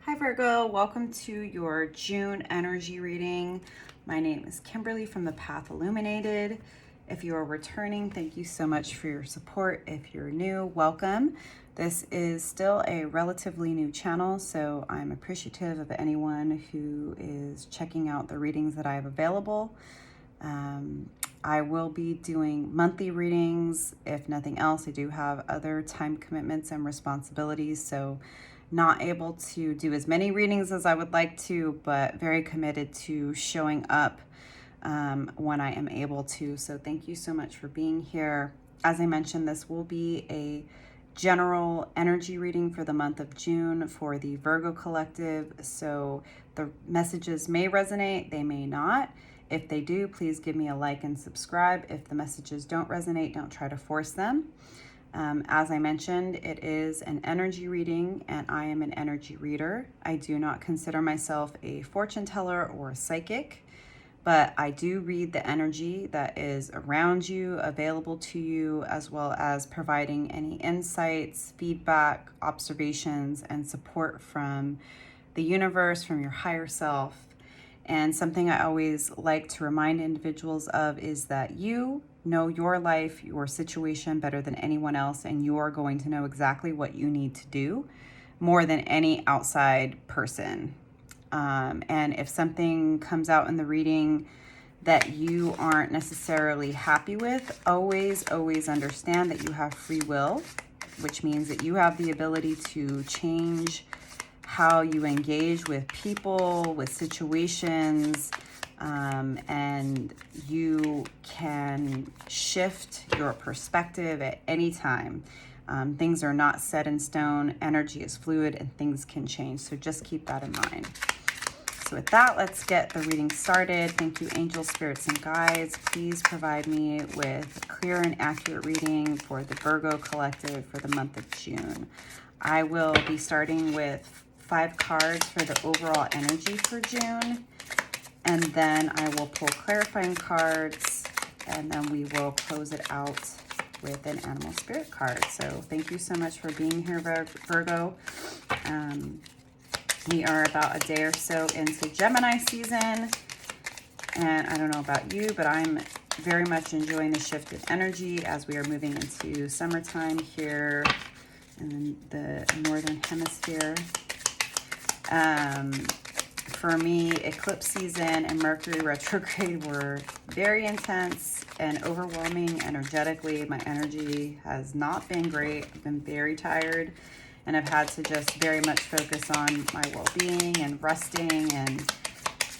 Hi Virgo, welcome to your June energy reading. My name is Kimberly from The Path Illuminated. If you are returning, thank you so much for your support. If you're new, welcome. This is still a relatively new channel, so I'm appreciative of anyone who is checking out the readings that I have available. I will be doing monthly readings. If nothing else, I do have other time commitments and responsibilities, so not able to do as many readings as I would like to, but very committed to showing up when I am able to. So thank you so much for being here. As I mentioned, this will be a general energy reading for the month of June for the Virgo collective. So the messages may resonate, they may not. If they do, please give me a like and subscribe. If the messages don't resonate, don't try to force them. As I mentioned, it is an energy reading and I am an energy reader. I do not consider myself a fortune teller or a psychic, but I do read the energy that is around you, available to you, as well as providing any insights, feedback, observations, and support from the universe, from your higher self. And something I always like to remind individuals of is that you know your life, your situation better than anyone else, and you are going to know exactly what you need to do more than any outside person. And if something comes out in the reading that you aren't necessarily happy with, always understand that you have free will, which means that you have the ability to change how you engage with people, with situations, and you can shift your perspective at any time. Things are not set in stone, energy is fluid, and things can change. So just keep that in mind. So with that, let's get the reading started. Thank you, angels, spirits, and guides. Please provide me with a clear and accurate reading for the Virgo collective for the month of June. I will be starting with 5 cards for the overall energy for June, and then I will pull clarifying cards, and then we will close it out with an animal spirit card. So thank you so much for being here, Virgo. We are about a day or so into Gemini season, and I don't know about you, but I'm very much enjoying the shift in energy as we are moving into summertime here in the northern hemisphere. For me, eclipse season and Mercury retrograde were very intense and overwhelming energetically. My energy has not been great. I've been very tired, and I've had to just very much focus on my well-being and resting and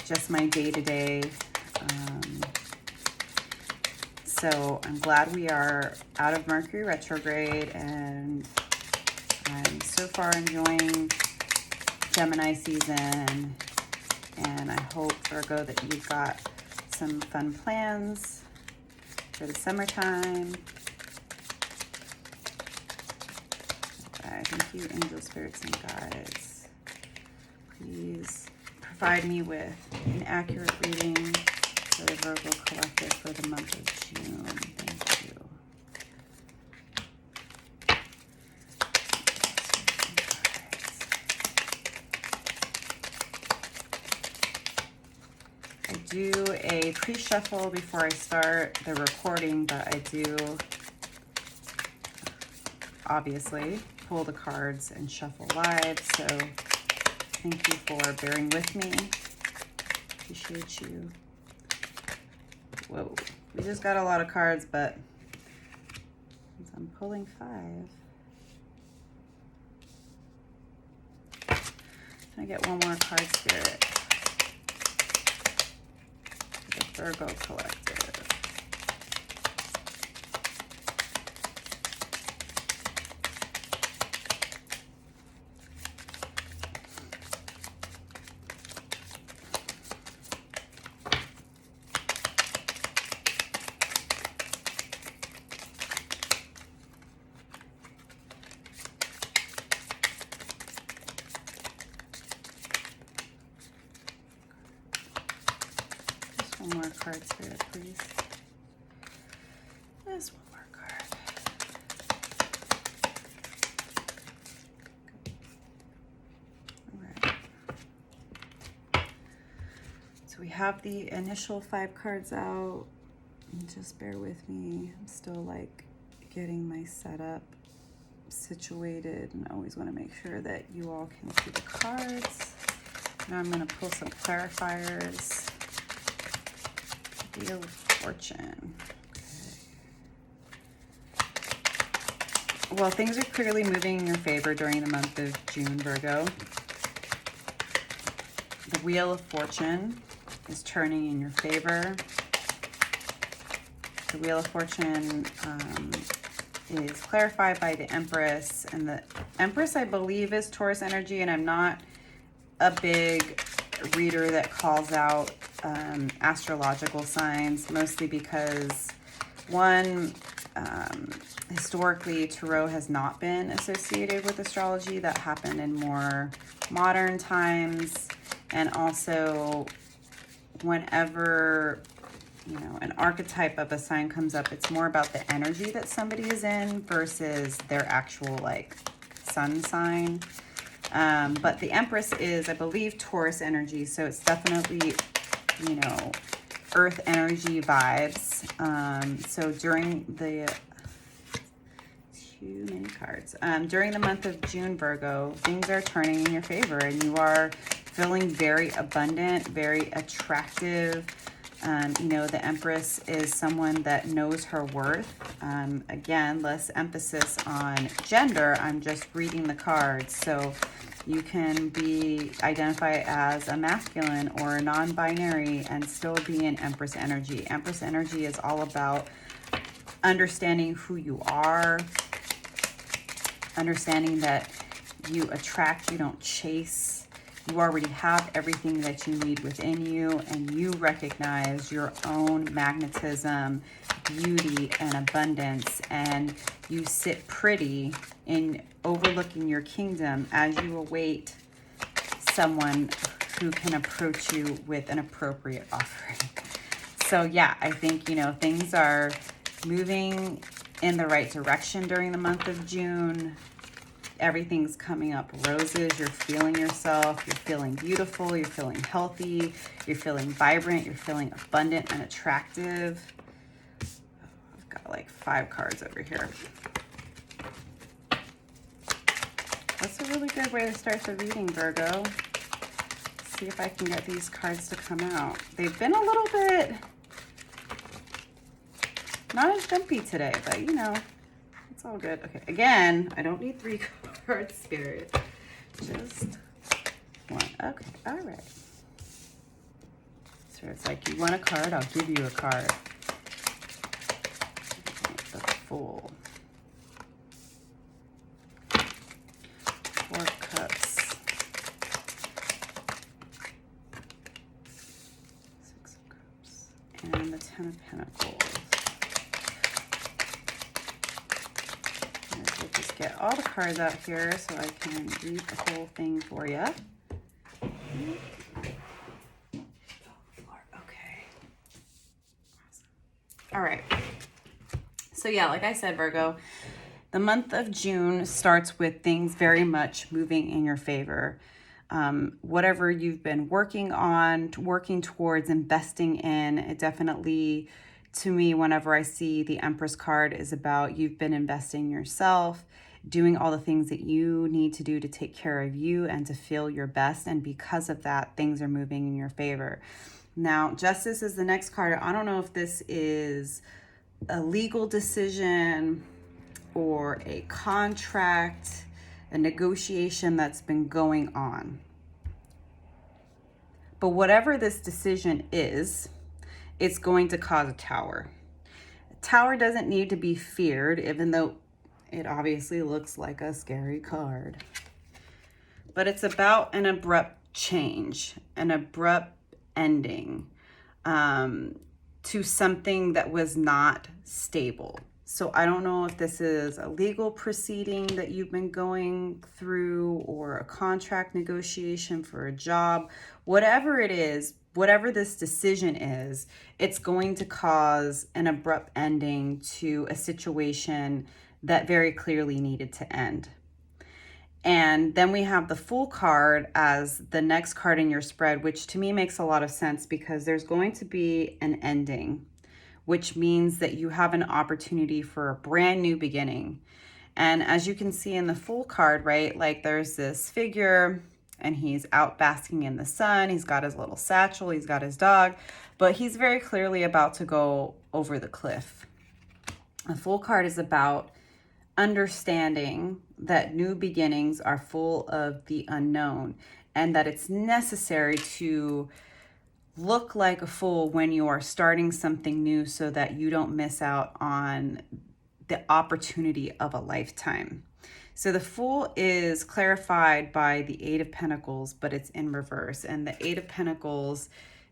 just my day-to-day. So I'm glad we are out of Mercury retrograde, and I'm so far enjoying Gemini season, and I hope, Virgo, that you've got some fun plans for the summertime. Okay, thank you, angel, spirits, and guides. Please provide me with an accurate reading for the Virgo collective for the month of June. Thank you. I do a pre-shuffle before I start the recording, but I do obviously pull the cards and shuffle live. So thank you for bearing with me. Appreciate you. Whoa, we just got a lot of cards, but I'm pulling 5. Can I get one more card, Spirit? The Virgo collective. One more card, Spirit, please. Just one more card. All right. So we have the initial 5 cards out. Just bear with me. I'm still like getting my setup situated, and I always want to make sure that you all can see the cards. Now I'm going to pull some clarifiers. Wheel of Fortune. Okay. Well, things are clearly moving in your favor during the month of June, Virgo. The Wheel of Fortune is turning in your favor. The Wheel of Fortune is clarified by the Empress, and the Empress, I believe, is Taurus energy, and I'm not a big reader that calls out astrological signs, mostly because, one, historically, tarot has not been associated with astrology. That happened in more modern times, and also whenever an archetype of a sign comes up, it's more about the energy that somebody is in versus their actual like sun sign. But the Empress is, I believe, Taurus energy, so it's definitely, earth energy vibes. So during the too many cards. During the month of June, Virgo, things are turning in your favor, and you are feeling very abundant, very attractive. The Empress is someone that knows her worth. Again, less emphasis on gender. I'm just reading the cards. So you can identify as a masculine or a non-binary and still be in Empress energy. Empress energy is all about understanding who you are, understanding that you attract, you don't chase. You already have everything that you need within you, and you recognize your own magnetism, beauty, and abundance, and you sit pretty in overlooking your kingdom as you await someone who can approach you with an appropriate offering. So yeah, I think, things are moving in the right direction during the month of June. Everything's coming up roses. You're feeling yourself. You're feeling beautiful. You're feeling healthy. You're feeling vibrant. You're feeling abundant and attractive. I've got like 5 cards over here. That's a really good way to start the reading, Virgo. See if I can get these cards to come out. They've been a little bit not as jumpy today, but it's all good. Okay, again, I don't need 3 cards, Spirit. Just 1. Okay, all right. So it's like, you want a card, I'll give you a card. The Fool. 4 Cups. 6 of Cups. And the 10 of Pentacles. Get all the cards out here so I can read the whole thing for you. Okay. All right. So yeah, like I said, Virgo, the month of June starts with things very much moving in your favor. Whatever you've been working on, working towards, investing in, it definitely, to me, whenever I see the Empress card, is about you've been investing in yourself, doing all the things that you need to do to take care of you and to feel your best. And because of that, things are moving in your favor. Now, Justice is the next card. I don't know if this is a legal decision or a contract, a negotiation that's been going on. But whatever this decision is, it's going to cause a tower. A tower doesn't need to be feared, even though it obviously looks like a scary card. But it's about an abrupt change, an abrupt ending to something that was not stable. So I don't know if this is a legal proceeding that you've been going through or a contract negotiation for a job. Whatever it is, whatever this decision is, it's going to cause an abrupt ending to a situation that very clearly needed to end. And then we have the Fool card as the next card in your spread, which to me makes a lot of sense because there's going to be an ending, which means that you have an opportunity for a brand new beginning. And as you can see in the Fool card, right, like there's this figure and he's out basking in the sun. He's got his little satchel, he's got his dog, but he's very clearly about to go over the cliff. The Fool card is about understanding that new beginnings are full of the unknown and that it's necessary to look like a fool when you are starting something new so that you don't miss out on the opportunity of a lifetime. So the Fool is clarified by the Eight of Pentacles, but it's in reverse. And the Eight of Pentacles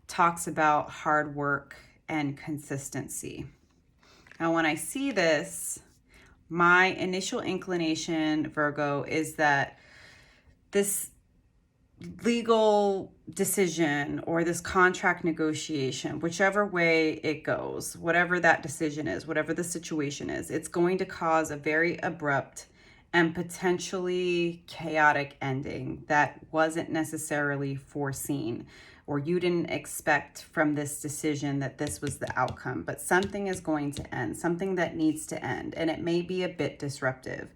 talks about hard work and consistency. Now, when I see this, my initial inclination, Virgo, is that this legal decision or this contract negotiation, whichever way it goes, whatever that decision is, whatever the situation is, it's going to cause a very abrupt and potentially chaotic ending that wasn't necessarily foreseen, or you didn't expect from this decision that this was the outcome, but something is going to end, something that needs to end, and it may be a bit disruptive.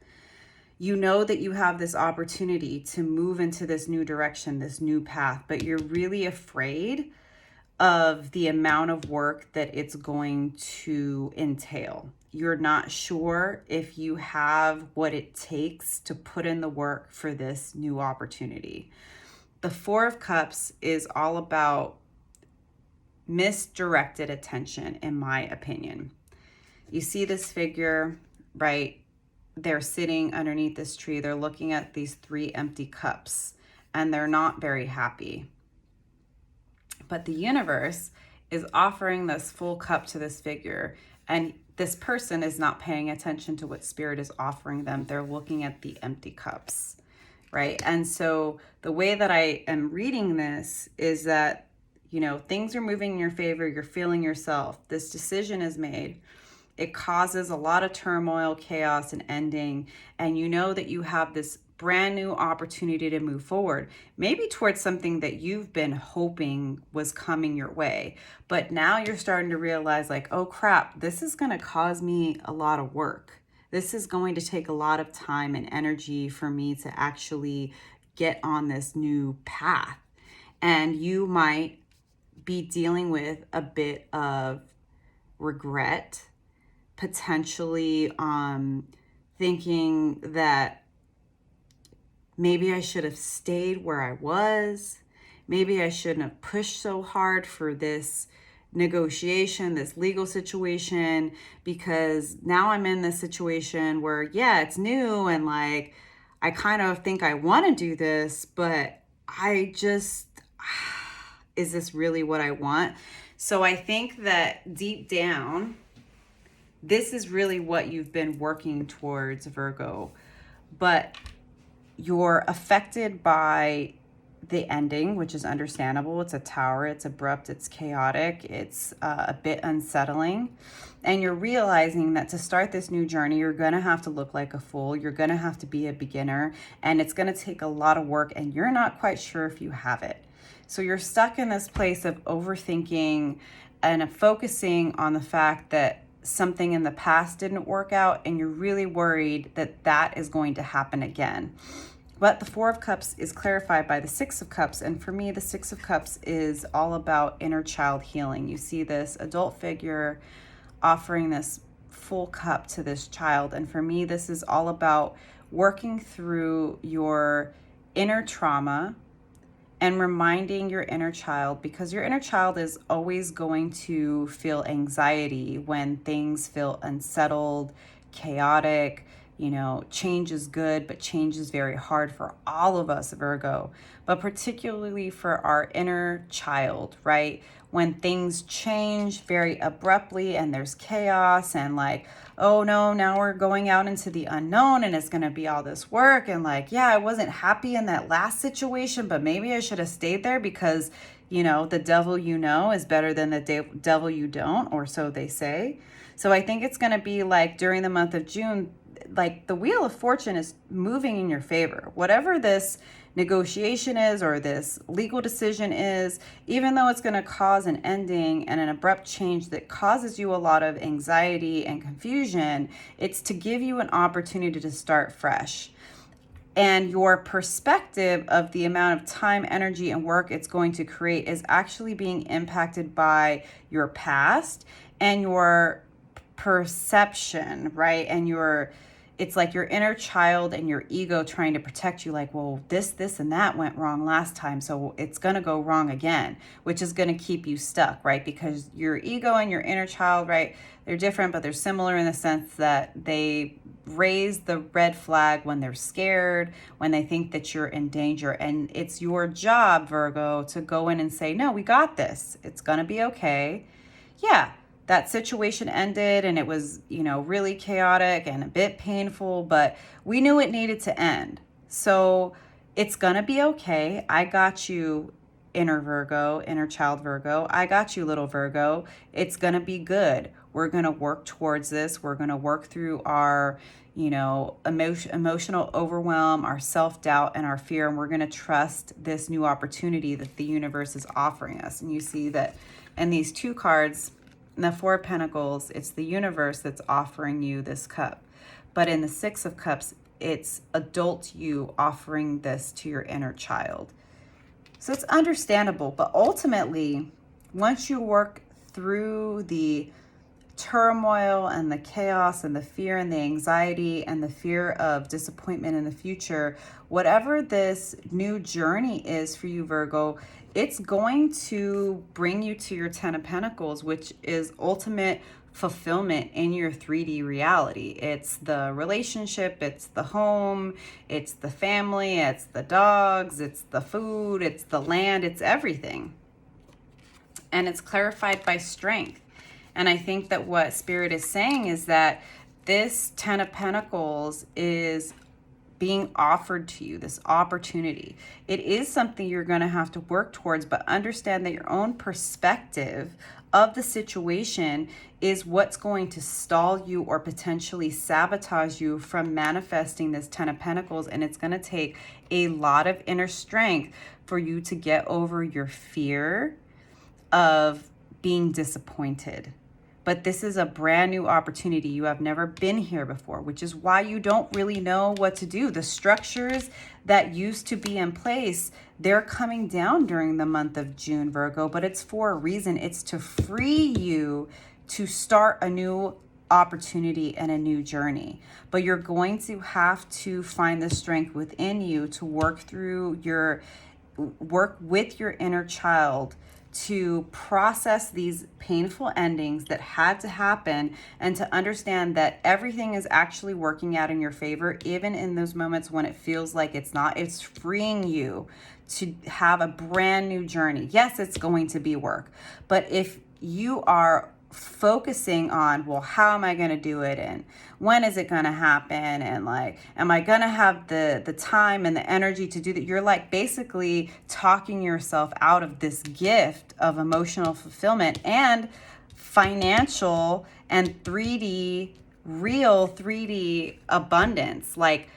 You know that you have this opportunity to move into this new direction, this new path, but you're really afraid of the amount of work that it's going to entail. You're not sure if you have what it takes to put in the work for this new opportunity. The Four of Cups is all about misdirected attention, in my opinion. You see this figure, right? They're sitting underneath this tree. They're looking at these three empty cups, and they're not very happy. But the universe is offering this full cup to this figure, and this person is not paying attention to what Spirit is offering them. They're looking at the empty cups, right? And so the way that I am reading this is that, you know, things are moving in your favor. You're feeling yourself. This decision is made. It causes a lot of turmoil, chaos, and ending. And you know that you have this brand new opportunity to move forward, maybe towards something that you've been hoping was coming your way. But now you're starting to realize, like, oh crap, this is going to cause me a lot of work. This is going to take a lot of time and energy for me to actually get on this new path. And you might be dealing with a bit of regret, potentially thinking that maybe I should have stayed where I was. Maybe I shouldn't have pushed so hard for this negotiation, this legal situation, because now I'm in this situation where, yeah, it's new and like, I kind of think I want to do this, but I just, is this really what I want? So I think that deep down, this is really what you've been working towards, Virgo, but you're affected by the ending, which is understandable. It's a tower, it's abrupt, it's chaotic, it's a bit unsettling. And you're realizing that to start this new journey, you're going to have to look like a fool. You're going to have to be a beginner, and it's going to take a lot of work, and you're not quite sure if you have it. So you're stuck in this place of overthinking and focusing on the fact that something in the past didn't work out, and you're really worried that that is going to happen again. But the Four of Cups is clarified by the Six of Cups. And for me, the Six of Cups is all about inner child healing. You see this adult figure offering this full cup to this child. And for me, this is all about working through your inner trauma and reminding your inner child, because your inner child is always going to feel anxiety when things feel unsettled, chaotic. You know, change is good, but change is very hard for all of us, Virgo, but particularly for our inner child, right? When things change very abruptly and there's chaos and like, oh no, now we're going out into the unknown and it's going to be all this work. And like, yeah, I wasn't happy in that last situation, but maybe I should have stayed there because, you know, the devil you know is better than the devil you don't, or so they say. So I think it's going to be like during the month of June, like the Wheel of Fortune is moving in your favor. Whatever this negotiation is or this legal decision is, even though it's going to cause an ending and an abrupt change that causes you a lot of anxiety and confusion, it's to give you an opportunity to start fresh. And your perspective of the amount of time, energy, and work it's going to create is actually being impacted by your past and your perception, right? And it's like your inner child and your ego trying to protect you, like, well, this, and that went wrong last time, so it's going to go wrong again, which is going to keep you stuck, right? Because your ego and your inner child, right, they're different, but they're similar in the sense that they raise the red flag when they're scared, when they think that you're in danger. And it's your job, Virgo, to go in and say, no, we got this. It's going to be okay. Yeah, that situation ended and it was, really chaotic and a bit painful, but we knew it needed to end. So it's going to be okay. I got you, inner child Virgo. I got you, little Virgo. It's going to be good. We're going to work towards this. We're going to work through our, emotional overwhelm, our self-doubt, and our fear. And we're going to trust this new opportunity that the universe is offering us. And you see that in these two cards, in the Four of Pentacles, it's the universe that's offering you this cup. But in the Six of Cups, it's adult you offering this to your inner child. So it's understandable, but ultimately, once you work through the turmoil and the chaos and the fear and the anxiety and the fear of disappointment in the future, whatever this new journey is for you, Virgo, it's going to bring you to your Ten of Pentacles, which is ultimate fulfillment in your 3D reality. It's the relationship, it's the home, it's the family, it's the dogs, it's the food, it's the land, it's everything. And it's clarified by strength. And I think that what Spirit is saying is that this Ten of Pentacles is being offered to you, this opportunity. It is something you're going to have to work towards, but understand that your own perspective of the situation is what's going to stall you or potentially sabotage you from manifesting this Ten of Pentacles. And it's going to take a lot of inner strength for you to get over your fear of being disappointed. But this is a brand new opportunity. You have never been here before, which is why you don't really know what to do. The structures that used to be in place, they're coming down during the month of June, Virgo, but it's for a reason. It's to free you to start a new opportunity and a new journey. But you're going to have to find the strength within you to work with your inner child to process these painful endings that had to happen and to understand that everything is actually working out in your favor, even in those moments when it feels like it's not. It's freeing you to have a brand new journey. Yes, it's going to be work, but if you are focusing on, well, how am I going to do it, and when is it going to happen, and like, am I going to have the time and the energy to do that, you're like basically talking yourself out of this gift of emotional fulfillment and financial and 3D, real 3D abundance. Like,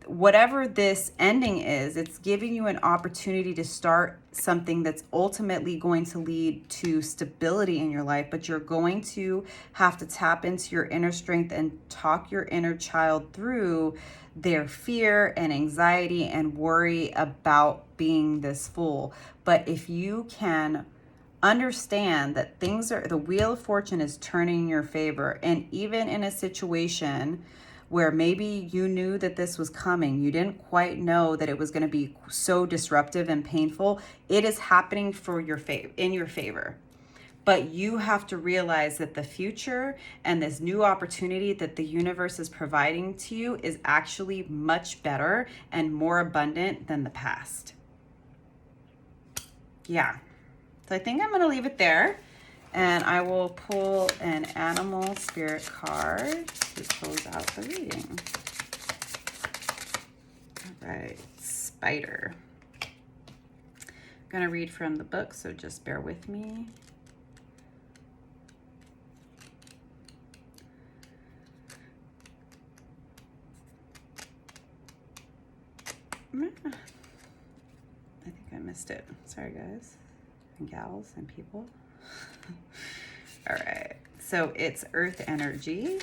whatever this ending is, it's giving you an opportunity to start something that's ultimately going to lead to stability in your life, but you're going to have to tap into your inner strength and talk your inner child through their fear and anxiety and worry about being this fool. But if you can understand that the Wheel of Fortune is turning in your favor, and even in a situation where maybe you knew that this was coming, you didn't quite know that it was going to be so disruptive and painful, it is happening in your favor. But you have to realize that the future and this new opportunity that the universe is providing to you is actually much better and more abundant than the past. Yeah. So I think I'm going to leave it there. And I will pull an animal spirit card to close out the reading. All right, spider. I'm going to read from the book, so just bear with me. missed it. Sorry, guys and gals and people. All right, so it's earth energy.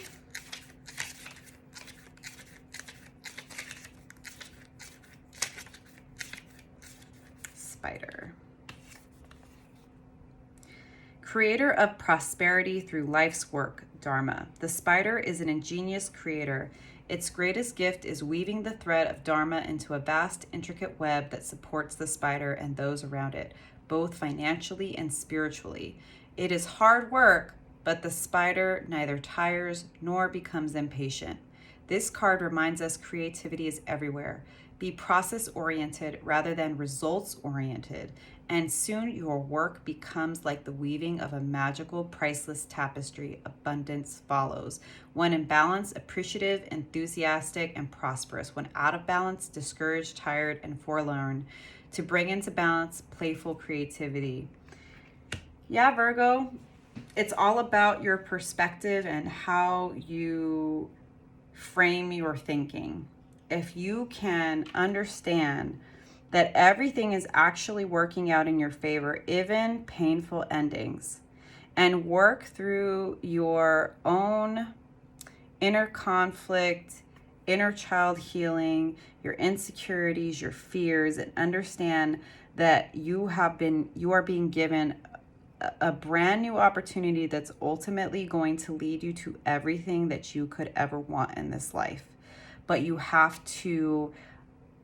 Spider. Creator of prosperity through life's work, Dharma. The spider is an ingenious creator. Its greatest gift is weaving the thread of Dharma into a vast, intricate web that supports the spider and those around it, both financially and spiritually. It is hard work, but the spider neither tires nor becomes impatient. This card reminds us creativity is everywhere. Be process-oriented rather than results-oriented, and soon your work becomes like the weaving of a magical, priceless tapestry. Abundance follows. When in balance, appreciative, enthusiastic, and prosperous. When out of balance, discouraged, tired, and forlorn. To bring into balance, playful creativity. Yeah, Virgo, it's all about your perspective and how you frame your thinking. If you can understand that everything is actually working out in your favor, even painful endings, and work through your own inner conflict, inner child healing, your insecurities, your fears, and understand that you are being given a brand new opportunity that's ultimately going to lead you to everything that you could ever want in this life. But you have to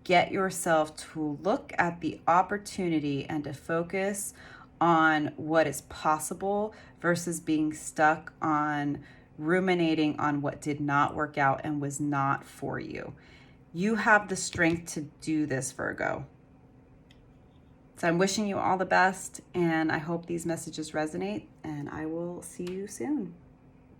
get yourself to look at the opportunity and to focus on what is possible versus being stuck on ruminating on what did not work out and was not for you. You have the strength to do this, Virgo. So I'm wishing you all the best, and I hope these messages resonate, and I will see you soon.